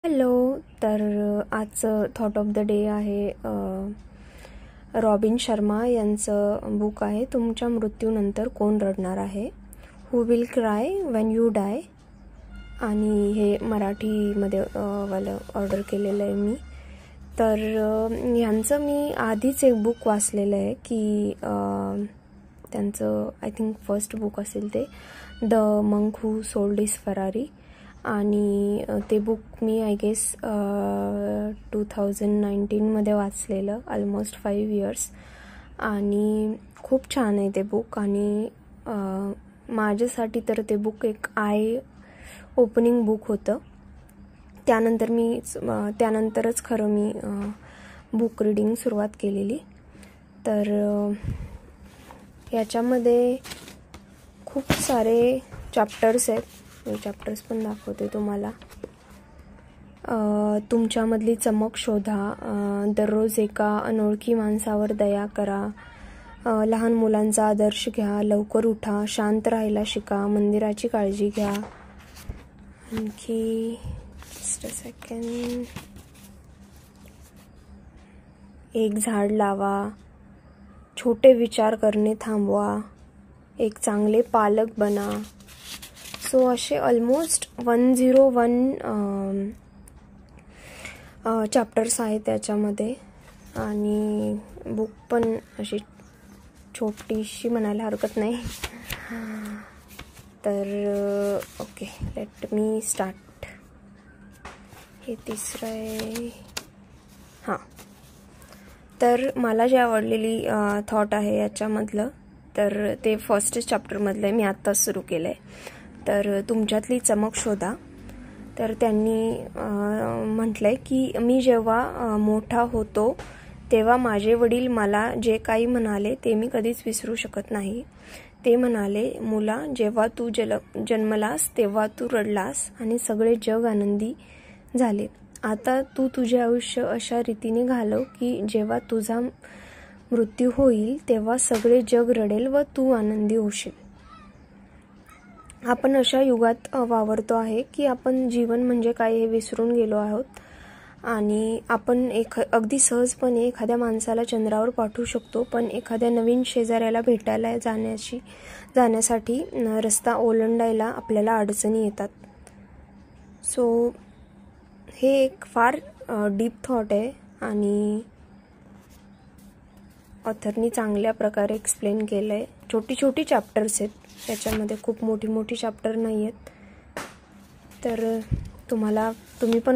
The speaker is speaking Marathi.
हॅलो. तर आजचं थॉट ऑफ द डे आहे रॉबिन शर्मा यांचं बुक आहे तुमच्या मृत्यूनंतर कोण रडणार आहे, who will cry when you die. आणि हे मराठीमध्ये वालं ऑर्डर केलेलं आहे मी. तर ह्यांचं मी आधीच एक बुक वाचलेलं आहे की त्यांचं आय थिंक फर्स्ट बुक असेल ते, the monk who sold his Ferrari. आणि ते बुक मी आय गेस 2019मध्ये वाचलेलं, ऑलमोस्ट 5 इयर्स. आणि खूप छान आहे ते बुक. आणि माझ्यासाठी तर ते बुक एक आय ओपनिंग बुक होतं. त्यानंतरच खरं मी बुक रीडिंग सुरुवात केलेली. तर याच्यामध्ये खूप सारे चॅप्टर्स आहेत. मी चॅप्टर्स पण दाखवते तुम्हाला. तुमच्यामधली चमक शोधा, दररोज एका अनोळखी माणसावर दया करा, लहान मुलांचा आदर्श घ्या, लवकर उठा, शांत राहायला शिका, मंदिराची काळजी घ्या. आणखी जस्ट अ सेकंड, एक झाड लावा, छोटे विचार करणे थांबवा, एक चांगले पालक बना. सो असे ऑलमोस्ट 101 चॅप्टर्स आहेत त्याच्यामध्ये. आणि बुक पण अशी छोटीशी म्हणायला हरकत नाही. तर ओके, लेट मी स्टार्ट. हे तिसरं आहे. हां, तर मला जे आवडलेली थॉट आहे याच्यामधलं, तर ते फर्स्ट चॅप्टरमधलं आहे. मी आत्ताच सुरू केलं आहे. तर तुमच्यातली चमक शोधा. तर त्यांनी म्हटलंय की मी जेव्हा मोठा होतो तेव्हा माझे वडील मला जे काही म्हणाले ते मी कधीच विसरू शकत नाही. ते म्हणाले, मुला, जेव्हा तू जन्मलास तेव्हा तू रडलास आणि सगळे जग आनंदी झाले. आता तू तुझे आयुष्य अशा रीतीने घालव की जेव्हा तुझा मृत्यू होईल तेव्हा सगळे जग रडेल व तू आनंदी होशील. आपण अशा युगात वावरतो आहे की आपण जीवन म्हणजे काय हे विसरून गेलो आहोत. आणि आपण अगदी सहजपणे एखाद्या माणसाला चंद्रावर पाठवू शकतो, पण एखाद्या नवीन शेजाऱ्याला भेटायला जाण्यासाठी रस्ता ओलांडायला आपल्याला अडचणी येतात. सो हे एक फार डीप थॉट आहे आणि ऑथरनी चांगल्या प्रकारे एक्सप्लेन केलं आहे. छोटी छोटी चॅप्टर्स आहेत त्याच्यामध्ये, खूप मोठी चॅप्टर नाही आहेत. तर तुम्ही पण